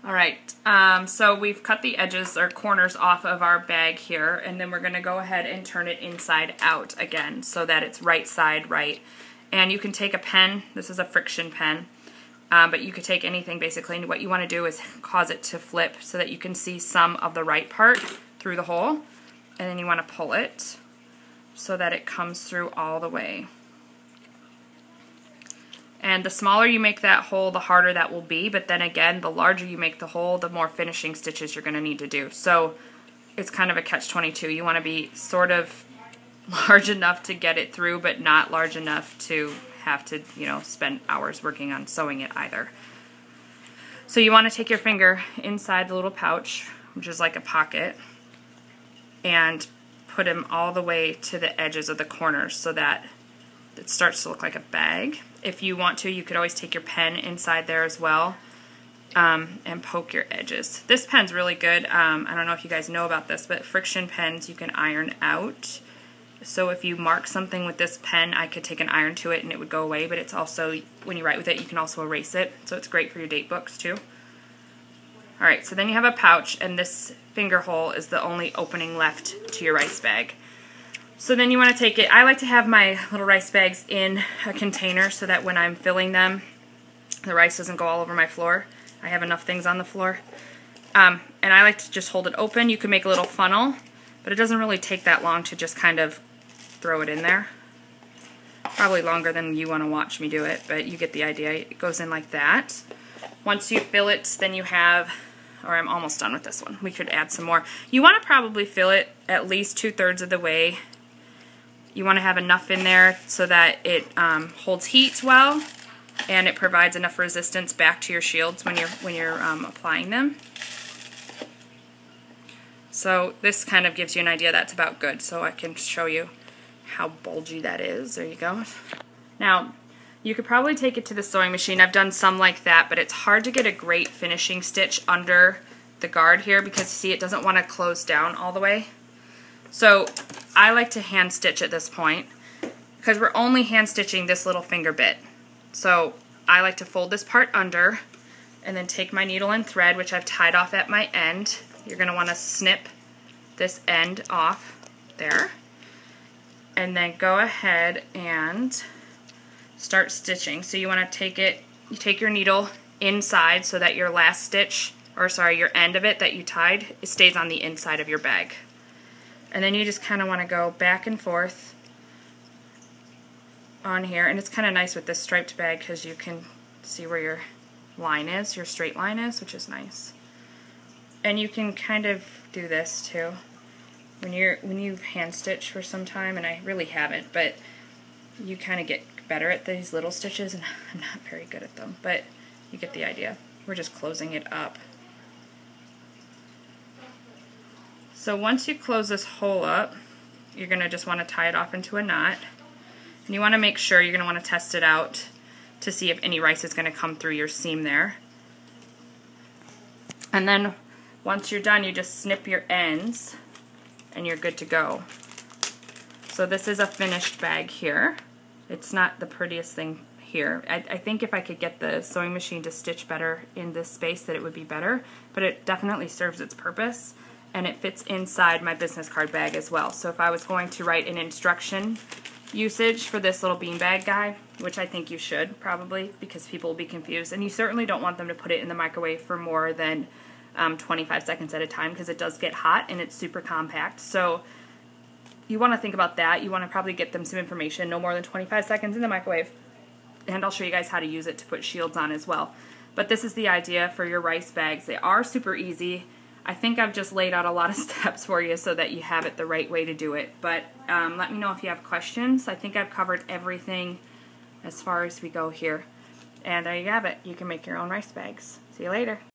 Alright, so we've cut the edges or corners off of our bag here, and then we're going to go ahead and turn it inside out again so that it's right side right. And you can take a pen, this is a friction pen, but you could take anything basically, and what you want to do is cause it to flip so that you can see some of the right part through the hole, and then you want to pull it so that it comes through all the way. And the smaller you make that hole, the harder that will be, but then again, the larger you make the hole, the more finishing stitches you're going to need to do. So it's kind of a catch-22. You want to be sort of large enough to get it through, but not large enough to have to, spend hours working on sewing it either. So you want to take your finger inside the little pouch, which is like a pocket, and put them all the way to the edges of the corners so that it starts to look like a bag. If you want to, you could always take your pen inside there as well and poke your edges. This pen's really good. I don't know if you guys know about this, but friction pens you can iron out. So if you mark something with this pen, I could take an iron to it and it would go away, but it's also, when you write with it, you can also erase it. So it's great for your date books too. Alright, so then you have a pouch, and this finger hole is the only opening left to your rice bag. So then you want to take it, I like to have my little rice bags in a container so that when I'm filling them, the rice doesn't go all over my floor. I have enough things on the floor. And I like to just hold it open. You can make a little funnel, but it doesn't really take that long to just kind of throw it in there. Probably longer than you want to watch me do it, but you get the idea. It goes in like that. Once you fill it, then you have, or I'm almost done with this one. We could add some more. You want to probably fill it at least 2/3 of the way. You want to have enough in there so that it holds heat well, and it provides enough resistance back to your shields when you're applying them. So this kind of gives you an idea that's about good. So I can show you how bulgy that is. There you go. Now you could probably take it to the sewing machine. I've done some like that, but it's hard to get a great finishing stitch under the guard here because see, it doesn't want to close down all the way. So I like to hand stitch at this point because we're only hand stitching this little finger bit. So I like to fold this part under and then take my needle and thread, which I've tied off at my end. You're going to want to snip this end off there, and then go ahead and start stitching. So you want to take it, you take your needle inside so that your last stitch, or sorry, your end of it that you tied, it stays on the inside of your bag. And then you just kind of want to go back and forth on here, and it's kind of nice with this striped bag because you can see where your line is, your straight line is, which is nice. And you can kind of do this too when you've hand stitched for some time, and I really haven't, but you kind of get better at these little stitches, and I'm not very good at them, but you get the idea. We're just closing it up. So once you close this hole up, you're going to just want to tie it off into a knot. And you want to make sure, you're going to want to test it out to see if any rice is going to come through your seam there. And then once you're done, you just snip your ends and you're good to go. So this is a finished bag here. It's not the prettiest thing here. I think if I could get the sewing machine to stitch better in this space that it would be better, but it definitely serves its purpose. And it fits inside my business card bag as well. So if I was going to write an instruction usage for this little beanbag guy, which I think you should probably because people will be confused, and you certainly don't want them to put it in the microwave for more than 25 seconds at a time because it does get hot and it's super compact. So you want to think about that. You want to probably get them some information, no more than 25 seconds in the microwave. And I'll show you guys how to use it to put shields on as well. But this is the idea for your rice bags. They are super easy. I think I've just laid out a lot of steps for you so that you have it the right way to do it. But let me know if you have questions. I think I've covered everything as far as we go here. And there you have it. You can make your own rice bags. See you later.